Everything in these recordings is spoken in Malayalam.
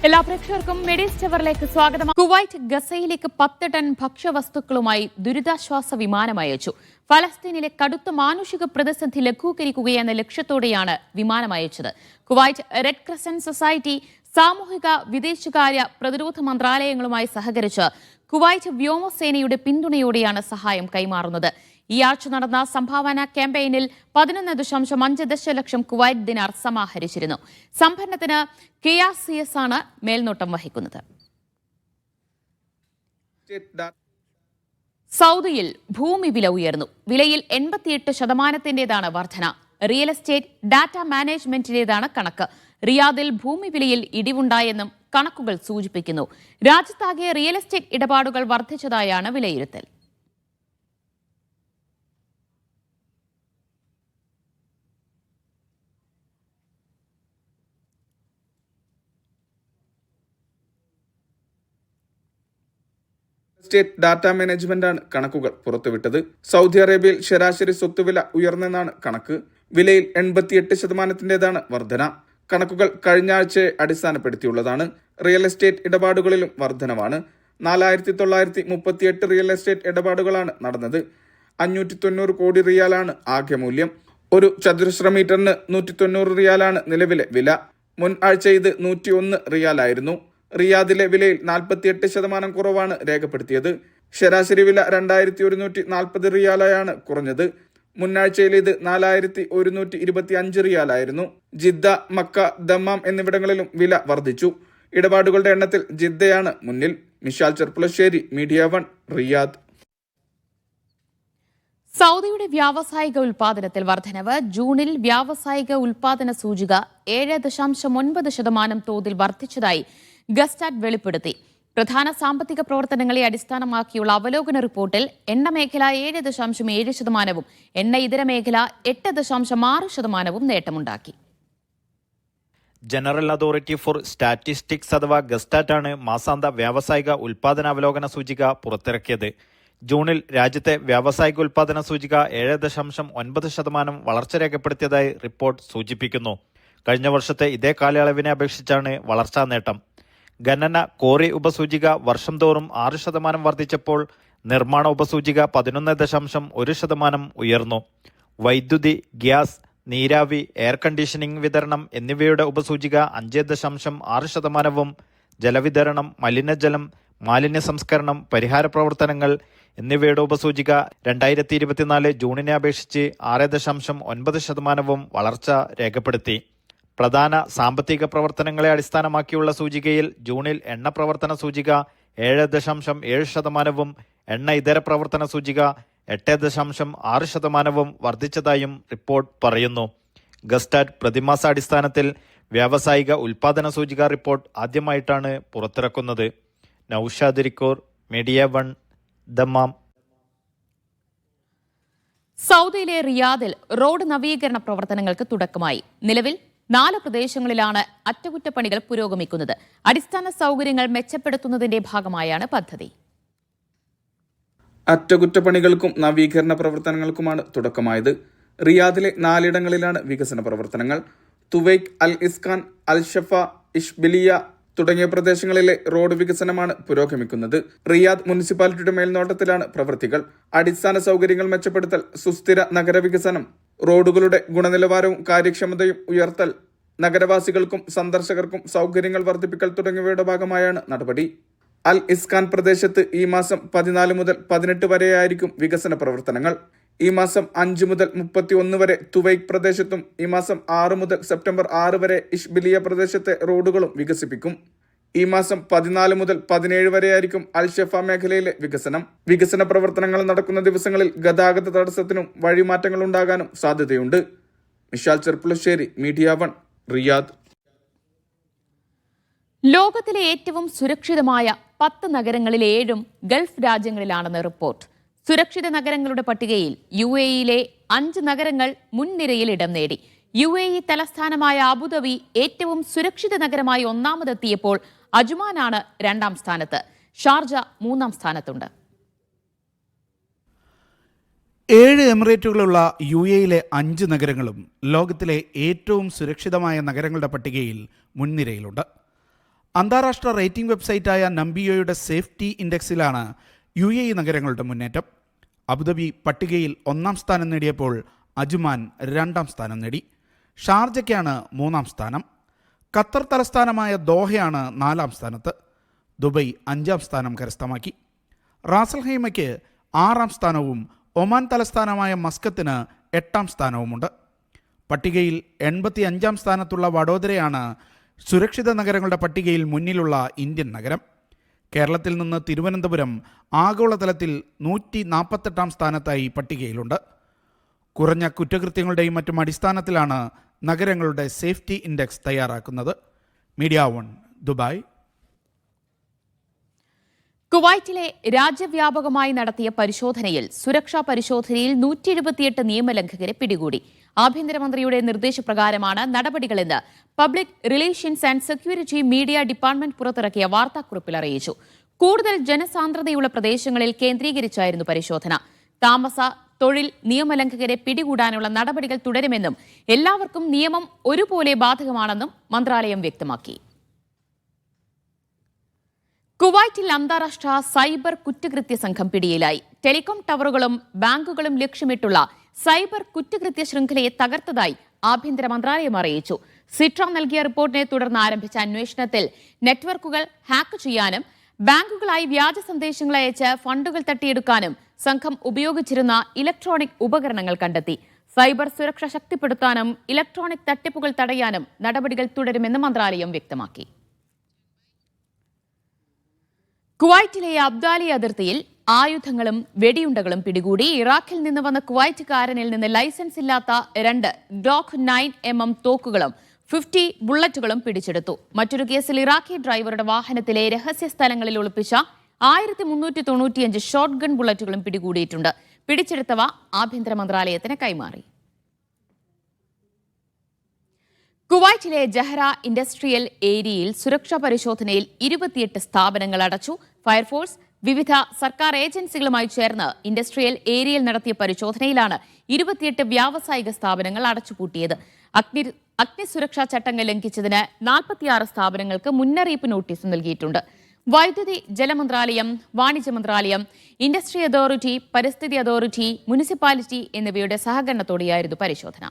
എല്ലാ പ്രേക്ഷകർക്കും മെഡീസ് ടവറിലേക്ക് സ്വാഗതം. കുവൈറ്റ് ഗസയിലേക്ക് 10 ടൺ ഭക്ഷ്യവസ്തുക്കളുമായി ദുരിതാശ്വാസ വിമാനം അയച്ചു. ഫലസ്തീനിലെ കടുത്ത മാനുഷിക പ്രതിസന്ധി ലഘൂകരിക്കുകയെന്ന ലക്ഷ്യത്തോടെയാണ് വിമാനം അയച്ചത്. കുവൈറ്റ് റെഡ് ക്രസന്റ് സൊസൈറ്റി, സാമൂഹിക വിദേശകാര്യ, പ്രതിരോധ മന്ത്രാലയങ്ങളുമായി സഹകരിച്ച് കുവൈറ്റ് വ്യോമസേനയുടെ പിന്തുണയോടെയാണ് സഹായം കൈമാറുന്നത്. ഈ ആഴ്ച നടന്ന സംഭാവന ക്യാമ്പയിനിൽ 11.5 ദശലക്ഷം കുവൈറ്റ് ദിനാർ സമാഹരിച്ചിരുന്നു. സംഭരണത്തിന് KRCS ആണ് മേൽനോട്ടം വഹിക്കുന്നത്. സൗദിയിൽ ഭൂമി വില ഉയർന്നു. വിലയിൽ 88% വർധന. റിയൽ എസ്റ്റേറ്റ് ഡാറ്റ മാനേജ്മെന്റിന്റേതാണ് കണക്ക്. റിയാദിൽ ഭൂമി വിലയിൽ ഇടിവുണ്ടായെന്നും കണക്കുകൾ സൂചിപ്പിക്കുന്നു. രാജ്യത്താകെ റിയൽ എസ്റ്റേറ്റ് ഇടപാടുകൾ വർദ്ധിച്ചതായാണ് വിലയിരുത്തൽ. സ്റ്റേറ്റ് ഡാറ്റ മാനേജ്മെന്റാണ് കണക്കുകൾ പുറത്തുവിട്ടത്. സൗദി അറേബ്യയിൽ ശരാശരി സ്വത്തുവില ഉയർന്നെന്നാണ് കണക്ക്. വിലയിൽ 88% വർധന. കണക്കുകൾ കഴിഞ്ഞ ആഴ്ചയെ അടിസ്ഥാനപ്പെടുത്തിയുള്ളതാണ്. റിയൽ എസ്റ്റേറ്റ് ഇടപാടുകളിലും വർധനവാണ്. 4938 റിയൽ എസ്റ്റേറ്റ് ഇടപാടുകളാണ് നടന്നത്. 590 കോടി റിയാലാണ് ആകെ മൂല്യം. ഒരു ചതുരശ്ര മീറ്ററിന് 190 റിയാലാണ് നിലവിലെ വില. മുൻ ആഴ്ച ഇത് 101 റിയാലായിരുന്നു. റിയാദിലെ വിലയിൽ 48% കുറവാണ് രേഖപ്പെടുത്തിയത്. ശരാശരി വില 2140 റിയാലായാണ് കുറഞ്ഞത്. മുന്നാഴ്ചയിൽ ഇത് 4125 റിയാലായിരുന്നു. ജിദ്ദ, മക്ക, ദമ്മാം എന്നിവിടങ്ങളിലും വില വർദ്ധിച്ചു. ഇടപാടുകളുടെ എണ്ണത്തിൽ ജിദ്ദയാണ് മുന്നിൽ. Mishal Cherpulassery, media 1, Riyadh. സൗദിയുടെ വ്യാവസായിക ഉൽപാദനത്തിൽ വർധനവ്. ജൂണിൽ വ്യാവസായിക ഉൽപാദന സൂചിക 7.9% തോതിൽ വർദ്ധിച്ചതായി ഗസ്റ്റാറ്റ് വെളിപ്പെടുത്തി. പ്രധാന സാമ്പത്തിക പ്രവർത്തനങ്ങളെ അടിസ്ഥാനമാക്കിയുള്ള അവലോകന റിപ്പോർട്ടിൽ എണ്ണ മേഖല 7.7%, എണ്ണ ഇതര മേഖല 8.6% നേട്ടമുണ്ടാക്കി. ജനറൽ അതോറിറ്റി ഫോർ സ്റ്റാറ്റിസ്റ്റിക്സ് അഥവാ ഗസ്റ്റാറ്റാണ് മാസാന്ത വ്യാവസായിക ഉൽപാദന അവലോകന സൂചിക പുറത്തിറക്കിയത്. ജൂണിൽ രാജ്യത്തെ വ്യാവസായിക ഉൽപാദന സൂചിക 7.9% വളർച്ച രേഖപ്പെടുത്തിയതായി റിപ്പോർട്ട് സൂചിപ്പിക്കുന്നു. കഴിഞ്ഞ വർഷത്തെ ഇതേ കാലയളവിനെ അപേക്ഷിച്ചാണ് വളർച്ചാ നേട്ടം. ഖനന കോറി ഉപസൂചിക വർഷം തോറും 6% വർദ്ധിച്ചപ്പോൾ നിർമ്മാണ ഉപസൂചിക 11.1% ഉയർന്നു. വൈദ്യുതി, ഗ്യാസ്, നീരാവി, എയർ കണ്ടീഷനിംഗ് വിതരണം എന്നിവയുടെ ഉപസൂചിക 5.6%, ജലവിതരണം, മലിനജലം, മാലിന്യ സംസ്കരണം, പരിഹാര പ്രവർത്തനങ്ങൾ എന്നിവയുടെ ഉപസൂചിക 2024 ജൂണിനെ അപേക്ഷിച്ച് 6.9% വളർച്ച രേഖപ്പെടുത്തി. പ്രധാന സാമ്പത്തിക പ്രവർത്തനങ്ങളെ അടിസ്ഥാനമാക്കിയുള്ള സൂചികയിൽ ജൂണിൽ എണ്ണ പ്രവർത്തന സൂചിക 7.7%, എണ്ണ ഇതര പ്രവർത്തന സൂചിക 8.6% വർദ്ധിച്ചതായും റിപ്പോർട്ട് പറയുന്നു. ഗസ്റ്റാറ്റ് പ്രതിമാസ അടിസ്ഥാനത്തിൽ വ്യാവസായിക ഉൽപാദന സൂചിക റിപ്പോർട്ട് ആദ്യമായിട്ടാണ് പുറത്തിറക്കുന്നത്. നൌഷാദ് റിക്കോർ, മീഡിയ 1, ദമ്മാം. സൗദിയിലെ റിയാദിൽ റോഡ് നവീകരണ പ്രവർത്തനങ്ങൾക്ക് തുടക്കമായി. നിലവിൽ 4 പ്രദേശങ്ങളിലാണ് അറ്റകുറ്റപ്പണികൾ പുരോഗമിക്കുന്നത്. അടിസ്ഥാന സൗകര്യങ്ങൾ മെച്ചപ്പെടുത്തുന്നതിന്റെ ഭാഗമായാണ് പദ്ധതി. അറ്റകുറ്റപ്പണികൾക്കും നവീകരണ പ്രവർത്തനങ്ങൾക്കുമാണ് തുടക്കമായത്. റിയാദിലെ 4 ഇടങ്ങളിലാണ് വികസന പ്രവർത്തനങ്ങൾ. തുവൈക്ക്, അൽ ഇസ്കാൻ, അൽ ഷഫ, ഇഷ്ബിലിയ തുടങ്ങിയ പ്രദേശങ്ങളിലെ റോഡ് വികസനമാണ് പുരോഗമിക്കുന്നത്. റിയാദ് മുനിസിപ്പാലിറ്റിയുടെ മേൽനോട്ടത്തിലാണ് പ്രവൃത്തികൾ. അടിസ്ഥാന സൗകര്യങ്ങൾ മെച്ചപ്പെടുത്തൽ, സുസ്ഥിര നഗരവികസനം, റോഡുകളുടെ ഗുണനിലവാരവും കാര്യക്ഷമതയും ഉയർത്തൽ, നഗരവാസികൾക്കും സന്ദർശകർക്കും സൗകര്യങ്ങൾ വർദ്ധിപ്പിക്കൽ തുടങ്ങിയവയുടെ ഭാഗമായാണ് നടപടി. അൽ ഇസ്കാൻ പ്രദേശത്ത് ഈ മാസം 14 മുതൽ 18 വരെയായിരിക്കും വികസന പ്രവർത്തനങ്ങൾ. ഈ മാസം 5 മുതൽ 31 വരെ തുവൈക്ക് പ്രദേശത്തും ഈ മാസം 6 മുതൽ സെപ്റ്റംബർ 6 വരെ ഇഷ്ബിലിയ പ്രദേശത്തെ റോഡുകളും വികസിപ്പിക്കും. ഈ മാസം 14 മുതൽ 17 വരെയായിരിക്കും അൽ ഷഫ മേഖലയിലെ വികസനം. വികസന പ്രവർത്തനങ്ങൾ നടക്കുന്ന ദിവസങ്ങളിൽ ഗതാഗത തടസ്സത്തിനും വഴിമാറ്റങ്ങൾ ഉണ്ടാകാനും സാധ്യതയുണ്ട്. Mishal Cherpulassery, media 1, Riyadh. ലോകത്തിലെ ഏറ്റവും സുരക്ഷിതമായ 10 നഗരങ്ങളിൽ 7 ഗൾഫ് രാജ്യങ്ങളിലാണെന്ന് റിപ്പോർട്ട്. സുരക്ഷിത നഗരങ്ങളുടെ പട്ടികയിൽ UAEയിലെ 5 നഗരങ്ങൾ മുൻനിരയിൽ ഇടം നേടി. UAE തലസ്ഥാനമായ അബുദാബി ഏറ്റവും സുരക്ഷിത നഗരമായി 1ാമതെത്തിയപ്പോൾ അജ്മാനാണ് 2ാം സ്ഥാനത്ത്. ഷാർജ 3ാം സ്ഥാനത്തുണ്ട്. 7 എമിറേറ്റുകളുള്ള UAEയിലെ 5 നഗരങ്ങളും ലോകത്തിലെ ഏറ്റവും സുരക്ഷിതമായ നഗരങ്ങളുടെ പട്ടികയിൽ മുൻനിരയിലുണ്ട്. അന്താരാഷ്ട്ര റേറ്റിംഗ് വെബ്സൈറ്റായ നംബിയോയുടെ സേഫ്റ്റി ഇൻഡെക്സിലാണ് UAE നഗരങ്ങളുടെ മുന്നേറ്റം. അബുദാബി പട്ടികയിൽ 1-ാം സ്ഥാനം നേടിയപ്പോൾ അജ്മാൻ 2-ാം സ്ഥാനം നേടി. ഷാർജയ്ക്കാണ് 3-ാം സ്ഥാനം. ഖത്തർ തലസ്ഥാനമായ ദോഹയാണ് 4-ാം സ്ഥാനത്ത്. ദുബൈ 5-ാം സ്ഥാനം കരസ്ഥമാക്കി. റാസൽ ഖൈമയ്ക്ക് 6-ാം സ്ഥാനവും ഒമാൻ തലസ്ഥാനമായ മസ്കത്തിന് 8-ാം സ്ഥാനവുമുണ്ട്. പട്ടികയിൽ 85-ാം സ്ഥാനത്തുള്ള വഡോദരയാണ് സുരക്ഷിത നഗരങ്ങളുടെ പട്ടികയിൽ മുന്നിലുള്ള ഇന്ത്യൻ നഗരം. കേരളത്തിൽ നിന്ന് തിരുവനന്തപുരം ആഗോളതലത്തിൽ 148-ാം സ്ഥാനത്തായി പട്ടികയിലുണ്ട്. കുറഞ്ഞ കുറ്റകൃത്യങ്ങളുടെയും മറ്റും അടിസ്ഥാനത്തിലാണ് നഗരങ്ങളുടെ സേഫ്റ്റി ഇൻഡെക്സ് തയ്യാറാക്കുന്നത്. Media 1 Dubai. കുവൈറ്റിലെ രാജ്യവ്യാപകമായി നടത്തിയ പരിശോധനയിൽ സുരക്ഷാ പരിശോധനയിൽ 178 നിയമലംഘകരെ പിടികൂടി. ആഭ്യന്തരമന്ത്രിയുടെ നിർദ്ദേശപ്രകാരമാണ് നടപടികളെന്ന് public relations and security media department പുറത്തിറക്കിയ വാർത്താക്കുറിപ്പിൽ അറിയിച്ചു. കൂടുതൽ ജനസാന്ദ്രതയുള്ള പ്രദേശങ്ങളിൽ കേന്ദ്രീകരിച്ചായിരുന്നു പരിശോധന. താമസ തൊഴിൽ നിയമലംഘകരെ പിടികൂടാനുള്ള നടപടികൾ തുടരുമെന്നും എല്ലാവർക്കും നിയമം ഒരുപോലെ ബാധകമാണെന്നും മന്ത്രാലയം വ്യക്തമാക്കി. കുവൈറ്റിൽ അന്താരാഷ്ട്ര സൈബർ കുറ്റകൃത്യ സംഘം പിടിയിലായി. ടെലികോം ടവറുകളും ബാങ്കുകളും ലക്ഷ്യമിട്ടുള്ള സൈബർ കുറ്റകൃത്യ ശൃംഖലയെ തകർത്തതായി ആഭ്യന്തര മന്ത്രാലയം അറിയിച്ചു. സിട്ര നൽകിയ റിപ്പോർട്ടിനെ തുടർന്ന് ആരംഭിച്ച അന്വേഷണത്തിൽ നെറ്റ്വർക്കുകൾ ഹാക്ക് ചെയ്യാനും ബാങ്കുകളായി വ്യാജ സന്ദേശങ്ങൾ അയച്ച് ഫണ്ടുകൾ തട്ടിയെടുക്കാനും സംഘം ഉപയോഗിച്ചിരുന്ന ഇലക്ട്രോണിക് ഉപകരണങ്ങൾ കണ്ടെത്തി. സൈബർ സുരക്ഷ ശക്തിപ്പെടുത്താനും ഇലക്ട്രോണിക് തട്ടിപ്പുകൾ തടയാനും നടപടികൾ തുടരുമെന്ന് മന്ത്രാലയം വ്യക്തമാക്കി. കുവൈറ്റിലെ അബ്ദാലി അതിർത്തിയിൽ ആയുധങ്ങളും വെടിയുണ്ടകളും പിടികൂടി. ഇറാഖിൽ നിന്ന് വന്ന കുവൈറ്റുകാരനിൽ നിന്ന് ലൈസൻസ് ഇല്ലാത്ത 2 ഗ്ലോക്ക് 9mm തോക്കുകളും 50 ബുള്ളറ്റുകളും പിടിച്ചെടുത്തു. മറ്റൊരു കേസിൽ ഇറാഖി ഡ്രൈവറുടെ വാഹനത്തിലെ രഹസ്യ സ്ഥലങ്ങളിൽ ഒളിപ്പിച്ച 1395 ഷോട്ട് ഗൺ ബുള്ളറ്റുകളും പിടികൂടിയിട്ടുണ്ട്. പിടിച്ചെടുത്തവ ആഭ്യന്തര മന്ത്രാലയത്തിന് കൈമാറി. കുവൈറ്റിലെ ജഹ്റ ഇൻഡസ്ട്രിയൽ ഏരിയയിൽ സുരക്ഷാ പരിശോധനയിൽ 28 സ്ഥാപനങ്ങൾ അടച്ചു. ഫയർഫോഴ്സ് വിവിധ സർക്കാർ ഏജൻസികളുമായി ചേർന്ന് ഇൻഡസ്ട്രിയൽ ഏരിയയിൽ നടത്തിയ പരിശോധനയിലാണ് 28 വ്യാവസായിക സ്ഥാപനങ്ങൾ അടച്ചുപൂട്ടിയത്. അഗ്നിസുരക്ഷാ ചട്ടങ്ങൾ ലംഘിച്ചതിന് 46 സ്ഥാപനങ്ങൾക്ക് മുന്നറിയിപ്പ് നോട്ടീസ് നൽകിയിട്ടുണ്ട്. വൈദ്യുതി ജലമന്ത്രാലയം, വാണിജ്യ മന്ത്രാലയം, ഇൻഡസ്ട്രി അതോറിറ്റി, പരിസ്ഥിതി അതോറിറ്റി, മുനിസിപ്പാലിറ്റി എന്നിവയുടെ സഹകരണത്തോടെയായിരുന്നു പരിശോധന.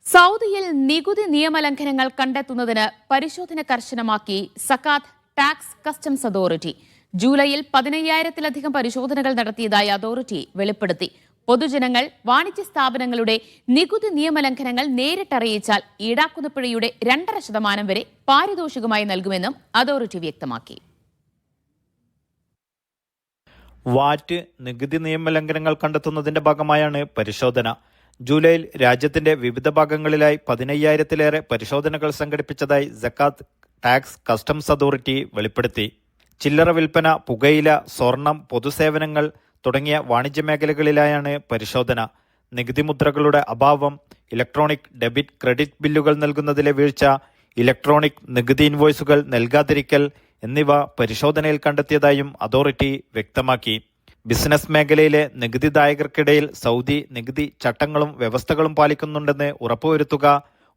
സൗദിയിൽ നികുതി നിയമലംഘനങ്ങൾ കണ്ടെത്തുന്നതിന് പരിശോധന കർശനമാക്കി സകാത്ത് ടാക്സ് കസ്റ്റംസ് അതോറിറ്റി. ജൂലൈയിൽ 15,000-ലധികം പരിശോധനകൾ നടത്തിയതായി അതോറിറ്റി വെളിപ്പെടുത്തി. പൊതുജനങ്ങൾ വാണിജ്യ സ്ഥാപനങ്ങളുടെ നികുതി നിയമലംഘനങ്ങൾ നേരിട്ടറിയിച്ചാൽ ഈടാക്കുന്ന പിഴയുടെ 2.5% വരെ പാരിതോഷികമായി നൽകുമെന്നും അതോറിറ്റി വ്യക്തമാക്കി. വാറ്റ് നികുതി നിയമലംഘനങ്ങൾ കണ്ടെത്തുന്നതിന്റെ ഭാഗമായാണ് പരിശോധന. ജൂലൈയിൽ രാജ്യത്തിന്റെ വിവിധ ഭാഗങ്ങളിലായി 15,000-ലേറെ പരിശോധനകൾ സംഘടിപ്പിച്ചതായി സകാത്ത് ടാക്സ് കസ്റ്റംസ് അതോറിറ്റി വെളിപ്പെടുത്തി. ചില്ലറ വിൽപ്പന, പുകയില, സ്വർണം, പൊതുസേവനങ്ങൾ തുടങ്ങിയ വാണിജ്യ മേഖലകളിലായാണ് പരിശോധന. നികുതി മുദ്രകളുടെ അഭാവം, ഇലക്ട്രോണിക് ഡെബിറ്റ് ക്രെഡിറ്റ് ബില്ലുകൾ നൽകുന്നതിലെ വീഴ്ച, ഇലക്ട്രോണിക് നികുതി ഇൻവോയ്സുകൾ നൽകാതിരിക്കൽ എന്നിവ പരിശോധനയിൽ കണ്ടെത്തിയതായും അതോറിറ്റി വ്യക്തമാക്കി. ബിസിനസ് മേഖലയിലെ നികുതിദായകർക്കിടയിൽ സൗദി നികുതി ചട്ടങ്ങളും വ്യവസ്ഥകളും പാലിക്കുന്നുണ്ടെന്ന് ഉറപ്പുവരുത്തുക,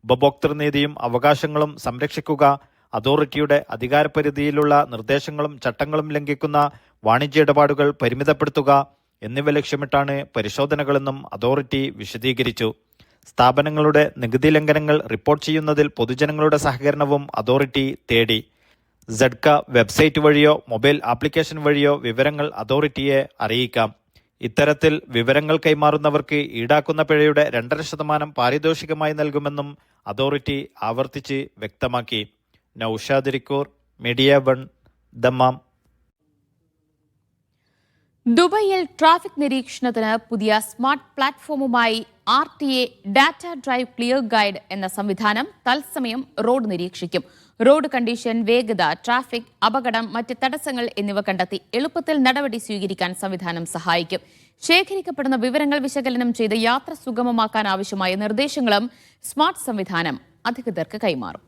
ഉപഭോക്തൃനീതിയും അവകാശങ്ങളും സംരക്ഷിക്കുക, അതോറിറ്റിയുടെ അധികാരപരിധിയിലുള്ള നിർദ്ദേശങ്ങളും ചട്ടങ്ങളും ലംഘിക്കുന്ന വാണിജ്യ ഇടപാടുകൾ പരിമിതപ്പെടുത്തുക എന്നിവ ലക്ഷ്യമിട്ടാണ് പരിശോധനകളെന്നും അതോറിറ്റി വിശദീകരിച്ചു. സ്ഥാപനങ്ങളുടെ നികുതി ലംഘനങ്ങൾ റിപ്പോർട്ട് ചെയ്യുന്നതിൽ പൊതുജനങ്ങളുടെ സഹകരണവും അതോറിറ്റി തേടി. സഡ്ക വെബ്സൈറ്റ് വഴിയോ മൊബൈൽ ആപ്ലിക്കേഷൻ വഴിയോ വിവരങ്ങൾ അതോറിറ്റിയെ അറിയിക്കാം. ഇത്തരത്തിൽ വിവരങ്ങൾ കൈമാറുന്നവർക്ക് ഈടാക്കുന്ന പിഴയുടെ 2.5% പാരിതോഷികമായി നൽകുമെന്നും അതോറിറ്റി ആവർത്തിച്ച് വ്യക്തമാക്കി. നൌഷാദ് റിക്കൂർ, മീഡിയ 1, ദമ്മാം. ദുബൈയിൽ ട്രാഫിക് നിരീക്ഷണത്തിന് പുതിയ സ്മാർട്ട് പ്ലാറ്റ്ഫോമുമായി RTA data drive clear guide എന്ന സംവിധാനം തത്സമയം റോഡ് നിരീക്ഷിക്കും. റോഡ് കണ്ടീഷൻ, വേഗത, ട്രാഫിക്, അപകടം, മറ്റ് തടസ്സങ്ങൾ എന്നിവ കണ്ടെത്തി എളുപ്പത്തിൽ നടപടി സ്വീകരിക്കാൻ സംവിധാനം സഹായിക്കും. ശേഖരിക്കപ്പെടുന്ന വിവരങ്ങൾ വിശകലനം ചെയ്ത് യാത്ര സുഗമമാക്കാൻ ആവശ്യമായ നിർദ്ദേശങ്ങളും സ്മാർട്ട് സംവിധാനം അധികൃതർക്ക് കൈമാറും.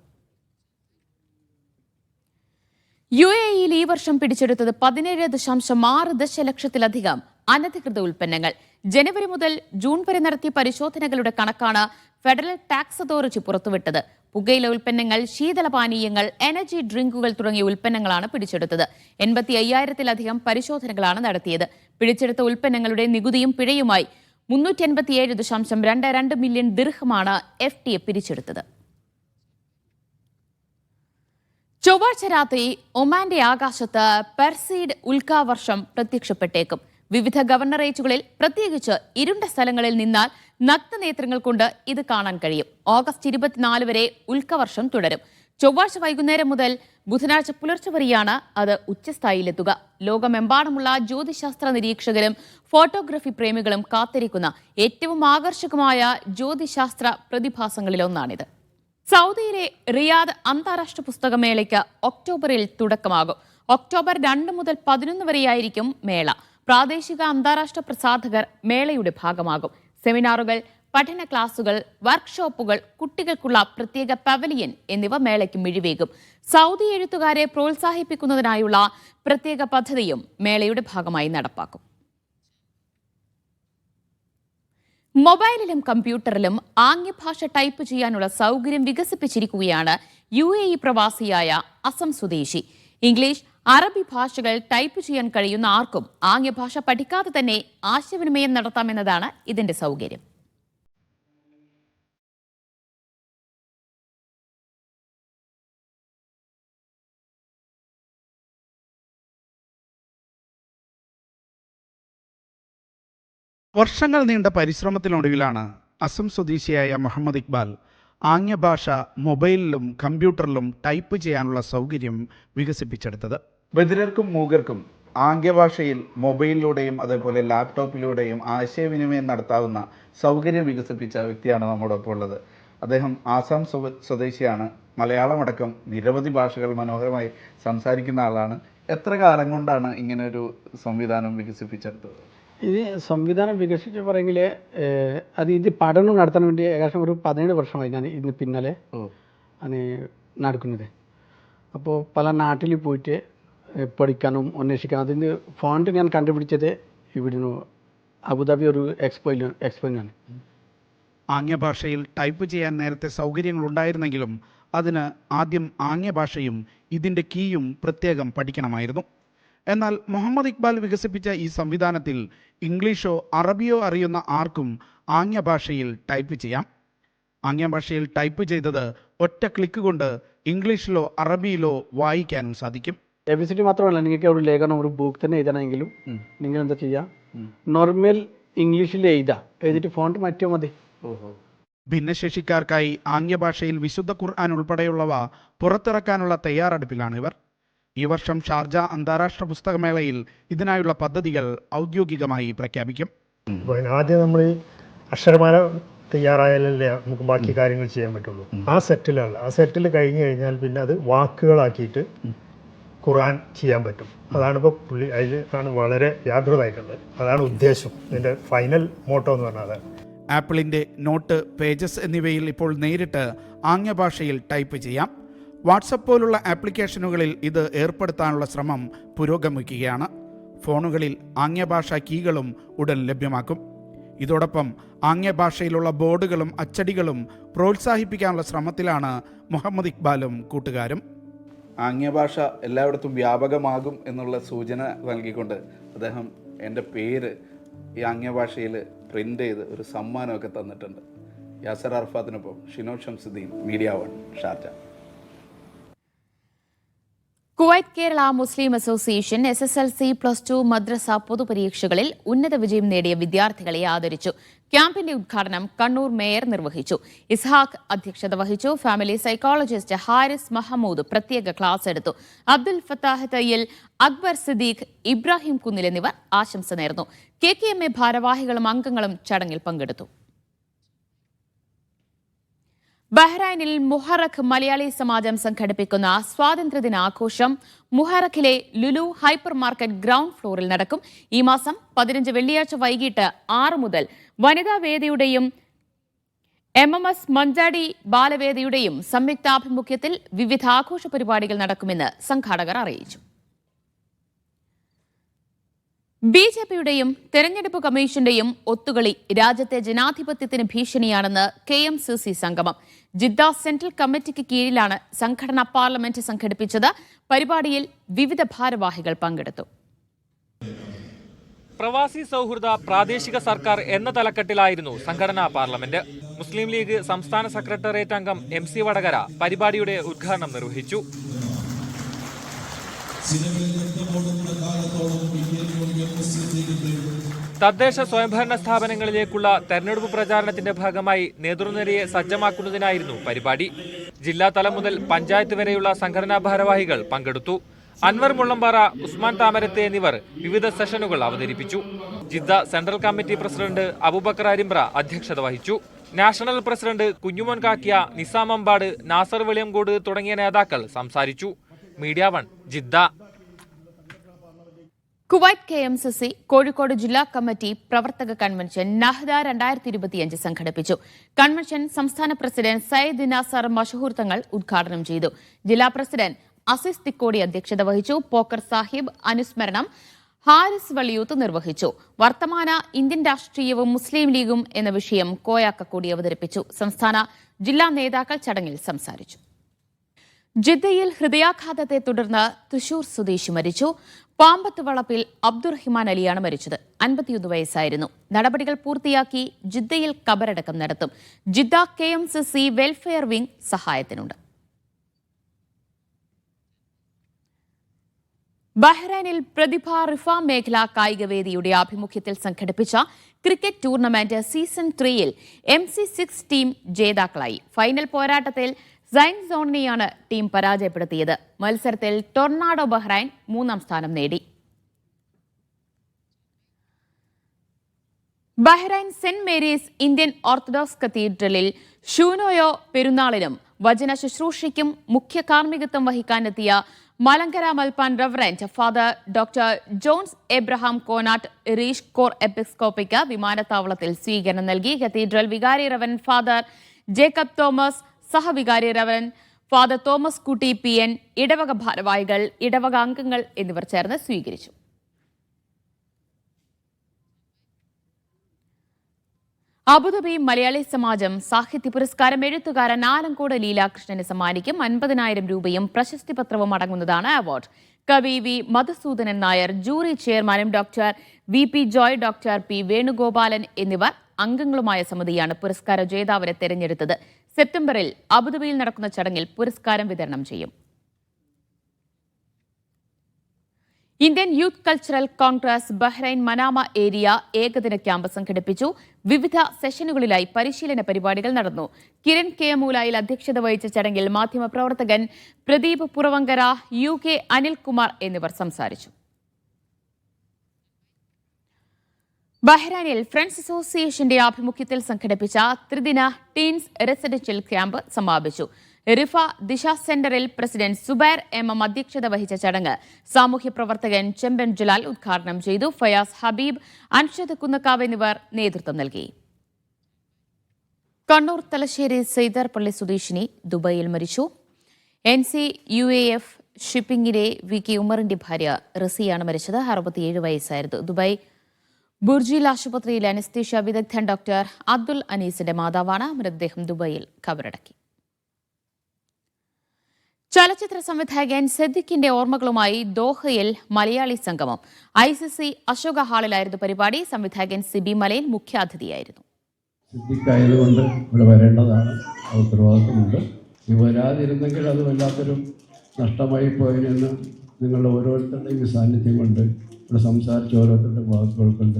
UAEയിൽ ഈ വർഷം പിടിച്ചെടുത്തത് 17.6 ദശലക്ഷത്തിലധികം അനധികൃത ഉൽപ്പന്നങ്ങൾ. ജനുവരി മുതൽ ജൂൺ വരെ നടത്തിയ പരിശോധനകളുടെ കണക്കാണ് ഫെഡറൽ ടാക്സ് അതോറിറ്റി പുറത്തുവിട്ടത്. പുകയില ഉൽപ്പന്നങ്ങൾ, ശീതളപാനീയങ്ങൾ, എനർജി ഡ്രിങ്കുകൾ തുടങ്ങിയ ഉൽപ്പന്നങ്ങളാണ് പിടിച്ചെടുത്തത്. 85,000-ലധികം പരിശോധനകളാണ് നടത്തിയത്. പിടിച്ചെടുത്ത ഉൽപ്പന്നങ്ങളുടെ നികുതിയും പിഴയുമായി 387.22 മില്യൺ ദിർഹമാണ് FTA പിരിച്ചെടുത്തത്. ചൊവ്വാഴ്ച രാത്രി ഒമാന്റെ ആകാശത്ത് പെർസീഡ് ഉൽക്കാവർഷം പ്രത്യക്ഷപ്പെട്ടേക്കും. വിവിധ ഗവർണറേറ്റുകളിൽ, പ്രത്യേകിച്ച് ഇരുണ്ട സ്ഥലങ്ങളിൽ നിന്നാൽ നഗ്നനേത്രങ്ങൾ കൊണ്ട് ഇത് കാണാൻ കഴിയും. ഓഗസ്റ്റ് 24 വരെ ഉൽക്കവർഷം തുടരും. ചൊവ്വാഴ്ച വൈകുന്നേരം മുതൽ ബുധനാഴ്ച പുലർച്ചെ വരെയാണ് അത് ഉച്ചസ്ഥായിയിലെത്തുക. ലോകമെമ്പാടുമുള്ള ജ്യോതിശാസ്ത്ര നിരീക്ഷകരും ഫോട്ടോഗ്രഫി പ്രേമികളും കാത്തിരിക്കുന്ന ഏറ്റവും ആകർഷകമായ ജ്യോതിശാസ്ത്ര പ്രതിഭാസങ്ങളിലൊന്നാണിത്. സൗദിയിലെ റിയാദ് അന്താരാഷ്ട്ര പുസ്തകമേളയ്ക്ക് ഒക്ടോബറിൽ തുടക്കമാകും. ഒക്ടോബർ 2 മുതൽ 11 വരെയായിരിക്കും മേള. പ്രാദേശിക അന്താരാഷ്ട്ര പ്രസാധകർ മേളയുടെ ഭാഗമാകും. സെമിനാറുകൾ, പഠന ക്ലാസുകൾ, വർക്ക്ഷോപ്പുകൾ, കുട്ടികൾക്കുള്ള പ്രത്യേക പവലിയൻ എന്നിവ മേളയ്ക്ക് മിഴിവേകും. സൗദി എഴുത്തുകാരെ പ്രോത്സാഹിപ്പിക്കുന്നതിനായുള്ള പ്രത്യേക പദ്ധതിയും മേളയുടെ ഭാഗമായി നടപ്പാക്കും. മൊബൈലിലും കമ്പ്യൂട്ടറിലും ആംഗ്യഭാഷ ടൈപ്പ് ചെയ്യാനുള്ള സൗകര്യം വികസിപ്പിച്ചിരിക്കുകയാണ് UAE പ്രവാസിയായ അസം സ്വദേശി. ഇംഗ്ലീഷ്, അറബി ഭാഷകൾ ടൈപ്പ് ചെയ്യാൻ കഴിയുന്ന ആർക്കും ആംഗ്യഭാഷ പഠിക്കാതെ തന്നെ ആശയവിനിമയം നടത്താമെന്നതാണ് ഇതിന്റെ സൗകര്യം. വർഷങ്ങൾ നീണ്ട പരിശ്രമത്തിനൊടുവിലാണ് അസം സ്വദേശിയായ മുഹമ്മദ് ഇക്ബാൽ ആംഗ്യഭാഷ മൊബൈലിലും കമ്പ്യൂട്ടറിലും ടൈപ്പ് ചെയ്യാനുള്ള സൗകര്യം വികസിപ്പിച്ചെടുത്തത്. ബധിരർക്കും മൂകർക്കും ആംഗ്യഭാഷയിൽ മൊബൈലിലൂടെയും അതേപോലെ ലാപ്ടോപ്പിലൂടെയും ആശയവിനിമയം നടത്താവുന്ന സൗകര്യം വികസിപ്പിച്ച വ്യക്തിയാണ് നമ്മോടൊപ്പം ഉള്ളത്. അദ്ദേഹം ആസാം സ്വദേശിയാണ്. മലയാളമടക്കം നിരവധി ഭാഷകൾ മനോഹരമായി സംസാരിക്കുന്ന ആളാണ്. എത്ര കാലം കൊണ്ടാണ് ഇങ്ങനൊരു സംവിധാനം വികസിപ്പിച്ചെടുത്തത്? ഇത് സംവിധാനം വികസിച്ച് പറയുമെങ്കിൽ ഇത് പഠനം നടത്താൻ വേണ്ടി ഏകദേശം ഒരു 17 വർഷമായി ഞാൻ ഇതിന് പിന്നാലെ ആണ് നടക്കുന്നത്. അപ്പോൾ പല നാട്ടിൽ പോയിട്ട് പഠിക്കാനും അന്വേഷിക്കാനും അതിന് ഫോണ്ട് ഞാൻ കണ്ടുപിടിച്ചത് ഇവിടുന്ന് അബുദാബി ഒരു എക്സ്പോയിലാണ്. ആംഗ്യഭാഷയിൽ ടൈപ്പ് ചെയ്യാൻ നേരത്തെ സൗകര്യങ്ങൾ ഉണ്ടായിരുന്നെങ്കിലും അതിന് ആദ്യം ആംഗ്യഭാഷയും ഇതിൻ്റെ കീയും പ്രത്യേകം പഠിക്കണമായിരുന്നു. എന്നാൽ മുഹമ്മദ് ഇക്ബാൽ വികസിപ്പിച്ച ഈ സംവിധാനത്തിൽ ഇംഗ്ലീഷോ അറബിയോ അറിയുന്ന ആർക്കും ആംഗ്യഭാഷയിൽ ടൈപ്പ് ചെയ്യാം. ആംഗ്യഭാഷയിൽ ടൈപ്പ് ചെയ്തത് ഒറ്റ ക്ലിക്ക് കൊണ്ട് ഇംഗ്ലീഷിലോ അറബിയിലോ വായിക്കാനും സാധിക്കും. ABCD മാത്രമല്ല, നിങ്ങൾക്ക് ഒരു ലേഖനം ഒരു ബുക്ക് തന്നെ എഴുതണമെങ്കിലും നിങ്ങൾ എന്താ ചെയ്യുക, നോർമൽ ഇംഗ്ലീഷിൽ എഴുതിയിട്ട് ഫോണ്ട് മാറ്റിയാൽ മതി. ഭിന്നശേഷിക്കാർക്കായി ആംഗ്യഭാഷയിൽ വിശുദ്ധ ഖുർആൻ ഉൾപ്പെടെയുള്ളവ പുറത്തിറക്കാനുള്ള തയ്യാറെടുപ്പിലാണ് ഇവർ. ഈ വർഷം ഷാർജ അന്താരാഷ്ട്ര പുസ്തകമേളയിൽ ഇതിനായുള്ള പദ്ധതികൾ ഔദ്യോഗികമായി പ്രഖ്യാപിക്കും. ആദ്യം നമ്മൾ ഈ അക്ഷരമാല തയ്യാറായാലല്ലേ നമുക്ക് ബാക്കി കാര്യങ്ങൾ ചെയ്യാൻ പറ്റുള്ളൂ. ആ സെറ്റിൽ കഴിഞ്ഞു കഴിഞ്ഞാൽ പിന്നെ അത് വാക്കുകളാക്കിയിട്ട് ഖുർആൻ ചെയ്യാൻ പറ്റും. അതാണിപ്പോൾ പുള്ളി അതിലാണ് വളരെ വ്യാപൃതമായിട്ടുള്ളത്. അതാണ് ഉദ്ദേശം. ഇതിൻ്റെ ഫൈനൽ മോട്ടോ എന്ന് പറഞ്ഞാൽ അതാണ്. ആപ്പിളിൻ്റെ നോട്ട്, പേജസ് എന്നിവയിൽ ഇപ്പോൾ നേരിട്ട് ആംഗ്യഭാഷയിൽ ടൈപ്പ് ചെയ്യാം. വാട്സപ്പ് പോലുള്ള ആപ്ലിക്കേഷനുകളിൽ ഇത് ഏർപ്പെടുത്താനുള്ള ശ്രമം പുരോഗമിക്കുകയാണ്. ഫോണുകളിൽ ആംഗ്യഭാഷാ കീകളും ഉടൻ ലഭ്യമാക്കും. ഇതോടൊപ്പം ആംഗ്യഭാഷയിലുള്ള ബോർഡുകളും അച്ചടികളും പ്രോത്സാഹിപ്പിക്കാനുള്ള ശ്രമത്തിലാണ് മുഹമ്മദ് ഇക്ബാലും കൂട്ടുകാരും. ആംഗ്യഭാഷ എല്ലായിടത്തും വ്യാപകമാകും എന്നുള്ള സൂചന നൽകിക്കൊണ്ട് അദ്ദേഹം എൻ്റെ പേര് ഈ ആംഗ്യഭാഷയിൽ പ്രിൻ്റ് ചെയ്ത് ഒരു സമ്മാനമൊക്കെ തന്നിട്ടുണ്ട്. യാസർ അർഫാത്തിനൊപ്പം Shino Shamsuddin, media 1, Sharjah. Kuwait Kerala Muslim association SSLC+2 മദ്രസ പൊതുപരീക്ഷകളിൽ ഉന്നത വിജയം നേടിയ വിദ്യാർത്ഥികളെ ആദരിച്ചു. ക്യാമ്പിന്റെ ഉദ്ഘാടനം കണ്ണൂർ മേയർ നിർവഹിച്ചു. ഇസ്ഹാഖ് അധ്യക്ഷത വഹിച്ചു. ഫാമിലി സൈക്കോളജിസ്റ്റ് ഹാരിസ് മഹമ്മൂദ് പ്രത്യേക ക്ലാസ് എടുത്തു. അബ്ദുൽ ഫത്താഹ് തയ്യൽ, അക്ബർ സിദ്ദീഖ്, ഇബ്രാഹിം കുന്നിൽ എന്നിവർ ആശംസ നേർന്നു. KKMA ഭാരവാഹികളും അംഗങ്ങളും ചടങ്ങിൽ പങ്കെടുത്തു. ബഹ്റൈനിൽ മുഹറഖ് മലയാളി സമാജം സംഘടിപ്പിക്കുന്ന സ്വാതന്ത്ര്യദിനാഘോഷം മുഹറഖിലെ ലുലു ഹൈപ്പർ മാർക്കറ്റ് ഗ്രൗണ്ട് ഫ്ലോറിൽ നടക്കും. ഈ മാസം 15 വെള്ളിയാഴ്ച വൈകിട്ട് 6 മുതൽ വനിതാ വേദിയുടെയും MMS മഞ്ചാടി ബാലവേദിയുടെയും സംയുക്താഭിമുഖ്യത്തിൽ വിവിധ ആഘോഷ പരിപാടികൾ നടക്കുമെന്ന് സംഘാടകർ അറിയിച്ചു. ബി.ജെ.പിയുടെയും തെരഞ്ഞെടുപ്പ് കമ്മീഷന്റെയും ഒത്തുകളി രാജ്യത്തെ ജനാധിപത്യത്തിന് ഭീഷണിയാണെന്ന് KMCC സംഗമം. ജിദ്ദ സെൻട്രൽ കമ്മിറ്റിക്ക് കീഴിലാണ് സംഘടനാ പാർലമെന്റ് സംഘടിപ്പിച്ചത്. പരിപാടിയിൽ വിവിധ ഭാരവാഹികൾ പങ്കെടുത്തു. പ്രവാസി സൗഹൃദ പ്രാദേശിക സർക്കാർ എന്ന തലക്കെട്ടിലായിരുന്നു സംഘടനാ പാർലമെന്റ്. മുസ്ലിം ലീഗ് സംസ്ഥാന സെക്രട്ടേറിയറ്റ് അംഗം MC വടകര പരിപാടിയുടെ ഉദ്ഘാടനം നിർവഹിച്ചു. തദ്ദേശ സ്വയംഭരണ സ്ഥാപനങ്ങളിലേക്കുള്ള തെരഞ്ഞെടുപ്പ് പ്രചാരണത്തിന്റെ ഭാഗമായി നേതൃനിരയെ സജ്ജമാക്കുന്നതിനായിരുന്നു പരിപാടി. ജില്ലാതലം മുതൽ പഞ്ചായത്ത് വരെയുള്ള സംഘടനാ ഭാരവാഹികൾ പങ്കെടുത്തു. അൻവർ മുള്ളമ്പാറ, ഉസ്മാൻ താമരത്തെ എന്നിവർ വിവിധ സെഷനുകൾ അവതരിപ്പിച്ചു. Jeddah central committee president Abubakar Arimbra അധ്യക്ഷത വഹിച്ചു. നാഷണൽ പ്രസിഡന്റ് കുഞ്ഞുമോൻ കാക്കിയ, നിസാം അമ്പാട്, നാസർ വെളിയംകോട് തുടങ്ങിയ നേതാക്കൾ സംസാരിച്ചു. Media 1 Jeddah. Kuwait KMCC Kozhikode ജില്ലാ കമ്മിറ്റി പ്രവർത്തക കൺവെൻഷൻ നഹ്ദ 2025 സംഘടിപ്പിച്ചു. കൺവെൻഷൻ സംസ്ഥാന പ്രസിഡന്റ് സയ്യിദ് നാസർ മഷഹൂർ തങ്ങൾ ഉദ്ഘാടനം ചെയ്തു. ജില്ലാ പ്രസിഡന്റ് അസീസ് തിക്കോടി അധ്യക്ഷത വഹിച്ചു. പോക്കർ സാഹിബ് അനുസ്മരണം ഹാരിസ് വള്ളിയൂത്ത് നിർവഹിച്ചു. വർത്തമാന ഇന്ത്യൻ രാഷ്ട്രീയവും മുസ്ലിം ലീഗും എന്ന വിഷയം കോയാക്കക്കൂടി അവതരിപ്പിച്ചു. സംസ്ഥാന ജില്ലാ നേതാക്കൾ ചടങ്ങിൽ സംസാരിച്ചു. ജിദ്ദയിൽ ഹൃദയാഘാതത്തെ തുടർന്ന് തൃശൂർ സ്വദേശി മരിച്ചു. പാമ്പത്ത് വളപ്പിൽ അബ്ദുറഹിമാൻ അലിയാണ് മരിച്ചത്. 51 വയസ്സായിരുന്നു. നടപടികൾ പൂർത്തിയാക്കി ജിദ്ദയിൽ കബറടക്കം നടത്തും. ജിദ്ദ KMCC വെൽഫെയർ വിംഗ് സഹായത്തിനുണ്ട്. ബഹ്റൈനിൽ പ്രതിഭ റിഫ മേഖലാ കായികവേദിയുടെ ആഭിമുഖ്യത്തിൽ സംഘടിപ്പിച്ച ക്രിക്കറ്റ് ടൂർണമെന്റ് സീസൺ 3ൽ MC6 ടീം ജേതാക്കളായി. ഫൈനൽ പോരാട്ടത്തിൽ സൈൻ സോണിനെയാണ് ടീം പരാജയപ്പെടുത്തിയത്. മത്സരത്തിൽ ടൊർണാഡോ ബഹ്റൈൻ 3ാം സ്ഥാനം നേടി. Bahrain saint Mary's Indian orthodox കത്തീഡ്രലിൽ ഷൂനോയോ പെരുന്നാളിനും വചന ശുശ്രൂഷയ്ക്കും മുഖ്യ കാർമ്മികത്വം വഹിക്കാനെത്തിയ മലങ്കര മൽപ്പാൻ reverend father doctor Johns Abraham Konatt റീഷ് കോർ എപ്പിസ്കോപ്പിക്ക് വിമാനത്താവളത്തിൽ സ്വീകരണം നൽകി. കത്തീഡ്രൽ വികാരി റവറന്റ് ഫാദർ ജേക്കബ് തോമസ്, സഹവികാരി റവറന്റ് ഫാദർ തോമസ് കുട്ടി PN, ഇടവക ഭാരവാഹികൾ, ഇടവക അംഗങ്ങൾ എന്നിവർ ചേർന്ന് സ്വീകരിച്ചു. അബുദാബി മലയാളി സമാജം സാഹിത്യ പുരസ്കാരം എഴുത്തുകാരൻ ആലങ്കോട് ലീലാകൃഷ്ണന് സമ്മാനിക്കും. 50,000 രൂപയും പ്രശസ്തി പത്രവും അടങ്ങുന്നതാണ് അവാർഡ്. കവി V. മധുസൂദനൻ നായർ ജൂറി ചെയർമാനും doctor VP Joy, doctor P. Venugopalan എന്നിവർ അംഗങ്ങളുമായ സമിതിയാണ് പുരസ്കാര ജേതാവിനെ തെരഞ്ഞെടുത്തത്. സെപ്റ്റംബറിൽ അബുദാബിയിൽ നടക്കുന്ന ചടങ്ങിൽ പുരസ്കാരം വിതരണം ചെയ്യും. Indian youth cultural Congress Bahrain Manama area ഏകദിന ക്യാമ്പ് സംഘടിപ്പിച്ചു. വിവിധ സെഷനുകളിലായി പരിശീലന പരിപാടികൾ നടന്നു. കിരൺ K. മൂലായിൽ അധ്യക്ഷത വഹിച്ച ചടങ്ങിൽ മാധ്യമപ്രവർത്തകൻ പ്രദീപ് പുറവങ്കര, UK അനിൽകുമാർ എന്നിവർ സംസാരിച്ചു. ബഹ്റൈനിൽ ഫ്രണ്ട്സ് അസോസിയേഷന്റെ ആഭിമുഖ്യത്തിൽ സംഘടിപ്പിച്ച ത്രിദിന ടീൻസ് റെസിഡൻഷ്യൽ ക്യാമ്പ് സമാപിച്ചു. റിഫ ദിശ സെന്ററിൽ പ്രസിഡന്റ് സുബൈർ MM അധ്യക്ഷത വഹിച്ച ചടങ്ങ് സാമൂഹ്യ പ്രവർത്തകൻ ചെമ്പൻ ജലാൽ ഉദ്ഘാടനം ചെയ്തു. ഫയാസ് ഹബീബ്, അൻഷദ് കുന്നക്കാവ് എന്നിവർ നേതൃത്വം നൽകി. കണ്ണൂർ തലശ്ശേരി സെയ്താർപള്ളി സ്വദേശിനി ദുബായിൽ മരിച്ചു. NC UAF ഷിപ്പിംഗിലെ VK ഉമറിന്റെ ഭാര്യ റസിയാണ് മരിച്ചത്. 67 വയസ്സായിരുന്നു. ദുബായ് ബുർജിൽ ആശുപത്രിയിൽ അനസ്തീഷ്യ വിദഗ്ധൻ ഡോക്ടർ അബ്ദുൽ അനീസിന്റെ മാതാവാണ്. മൃതദേഹം ദുബായിൽ കബറടക്കി. ചലച്ചിത്ര സംവിധായകൻ സിദ്ദിഖിന്റെ ഓർമ്മകളുമായി ദോഹയിൽ മലയാളി സംഗമം. ICC അശോക ഹാളിലായിരുന്നു പരിപാടി. സംവിധായകൻ സിബി മലയിൽ മുഖ്യാതിഥിയായിരുന്നു. സിദ്ദിഖായതുകൊണ്ട് ഇവിടെ വരേണ്ടതാണ്, ഉത്തരവാദിത്തമുണ്ട്. വരാതിരുന്നെങ്കിൽ അത് വല്ലാത്തൊരു നഷ്ടമായി പോയതിന് നിങ്ങളുടെ ഓരോരുത്തരുടെയും സാന്നിധ്യം കൊണ്ട് ഇവിടെ സംസാരിച്ച ഓരോരുത്തരുടെ വാക്കുകൾ കൊണ്ട്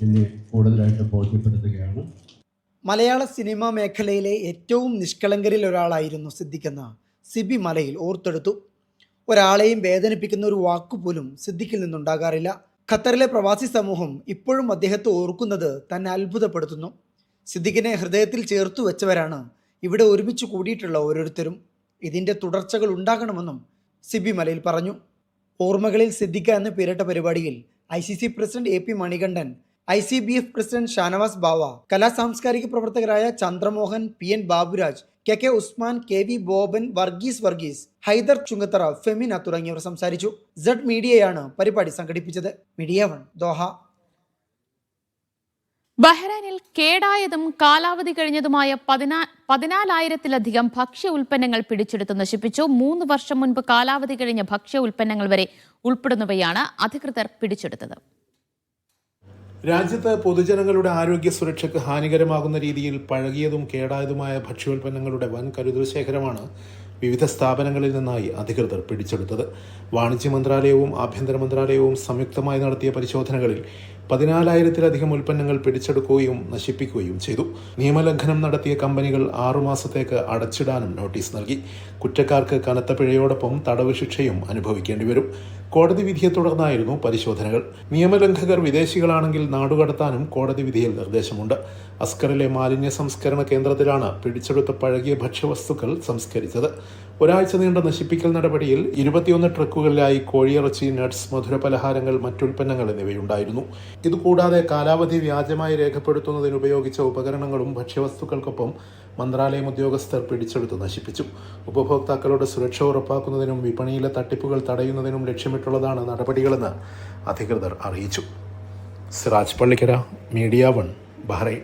എന്നെ കൂടുതലായിട്ട് ബോധ്യപ്പെടുത്തുകയാണ്. മലയാള സിനിമാ മേഖലയിലെ ഏറ്റവും നിഷ്കളങ്കരിൽ ഒരാളായിരുന്നു സിദ്ദിഖെന്ന് സിബി മലയിൽ ഓർത്തെടുത്തു. ഒരാളെയും വേദനിപ്പിക്കുന്ന ഒരു വാക്കുപോലും സിദ്ദിഖിൽ നിന്നുണ്ടാകാറില്ല. ഖത്തറിലെ പ്രവാസി സമൂഹം ഇപ്പോഴും അദ്ദേഹത്തെ ഓർക്കുന്നത് തന്നെ അത്ഭുതപ്പെടുത്തുന്നു. സിദ്ദിഖിനെ ഹൃദയത്തിൽ ചേർത്തു വെച്ചവരാണ് ഇവിടെ ഒരുമിച്ച് കൂടിയിട്ടുള്ള ഓരോരുത്തരും. ഇതിൻ്റെ തുടർച്ചകൾ ഉണ്ടാകണമെന്നും സിബി മലയിൽ പറഞ്ഞു. ഓർമ്മകളിൽ സിദ്ദിഖ എന്ന് പേരിട്ട പരിപാടിയിൽ ICC president AP Manikandan, ICBF president Shanavas Bava, കലാ സാംസ്കാരിക പ്രവർത്തകരായ Chandramohan, PN Baburaj, K Usman, KV Boban, Varghese, Haider Chungathara, Femina തുടങ്ങിയവർ സംസാരിച്ചു. സെഡ് മീഡിയയാണ് പരിപാടി സംഘടിപ്പിച്ചത്. Media 1 Doha. ബഹ്റൈനിൽ കേടായതും കാലാവധി കഴിഞ്ഞതുമായ 14,000-ലധികം ഭക്ഷ്യ ഉൽപ്പന്നങ്ങൾ പിടിച്ചെടുത്ത് നശിപ്പിച്ചു. 3 വർഷം മുൻപ് കാലാവധി കഴിഞ്ഞ ഭക്ഷ്യ ഉൽപ്പന്നങ്ങൾ വരെ ഉൾപ്പെടുന്നവയാണ് അധികൃതർ പിടിച്ചെടുത്തത്. രാജ്യത്ത് പൊതുജനങ്ങളുടെ ആരോഗ്യ സുരക്ഷയ്ക്ക് ഹാനികരമാകുന്ന രീതിയിൽ പഴകിയതും കേടായതുമായ ഭക്ഷ്യോൽപ്പന്നങ്ങളുടെ വൻ കരുതൽ ശേഖരമാണ് വിവിധ സ്ഥാപനങ്ങളിൽ നിന്നായി അധികൃതർ പിടിച്ചെടുത്തത്. വാണിജ്യ മന്ത്രാലയവും ആഭ്യന്തര മന്ത്രാലയവും സംയുക്തമായി നടത്തിയ പരിശോധനകളിൽ 14,000-ലധികം ഉൽപ്പന്നങ്ങൾ പിടിച്ചെടുക്കുകയും നശിപ്പിക്കുകയും ചെയ്തു. നിയമലംഘനം നടത്തിയ കമ്പനികൾ 6 മാസത്തേക്ക് അടച്ചിടാനും നോട്ടീസ് നൽകി. കുറ്റക്കാർക്ക് കനത്ത പിഴയോടൊപ്പം തടവ് ശിക്ഷയും അനുഭവിക്കേണ്ടി വരും. കോടതി വിധിയെ തുടർന്നായിരുന്നു പരിശോധനകൾ. നിയമലംഘകർ വിദേശികളാണെങ്കിൽ നാടുകടത്താനും കോടതി വിധിയിൽ നിർദ്ദേശമുണ്ട്. അസ്കറിലെ മാലിന്യ സംസ്കരണ കേന്ദ്രത്തിലാണ് പിടിച്ചെടുത്ത പഴകിയ ഭക്ഷ്യവസ്തുക്കൾ സംസ്കരിച്ചത്. ഒരാഴ്ച നീണ്ട നശിപ്പിക്കൽ നടപടിയിൽ 21 ട്രക്കുകളിലായി കോഴിയിറച്ചി, നട്ട്സ്, മധുരപലഹാരങ്ങൾ, മറ്റുൽപ്പന്നങ്ങൾ എന്നിവയുണ്ടായിരുന്നു. ഇതുകൂടാതെ കാലാവധി വ്യാജമായി രേഖപ്പെടുത്തുന്നതിന് ഉപയോഗിച്ച ഉപകരണങ്ങളും ഭക്ഷ്യവസ്തുക്കൾക്കൊപ്പം മന്ത്രാലയം ഉദ്യോഗസ്ഥർ പിടിച്ചെടുത്ത് നശിപ്പിച്ചു. ഉപഭോക്താക്കളുടെ സുരക്ഷ ഉറപ്പാക്കുന്നതിനും വിപണിയിലെ തട്ടിപ്പുകൾ തടയുന്നതിനും ലക്ഷ്യമിട്ടുള്ളതാണ് നടപടികളെന്ന് അധികൃതർ അറിയിച്ചു. Siraj Pallikkara, media 1, Bahrain.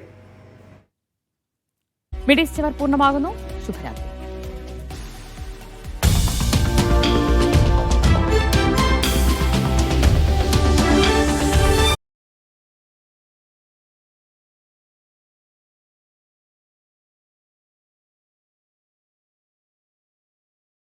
Media 7 പൂർണ്ണമാകുന്നു. ശുഭരാത്രി.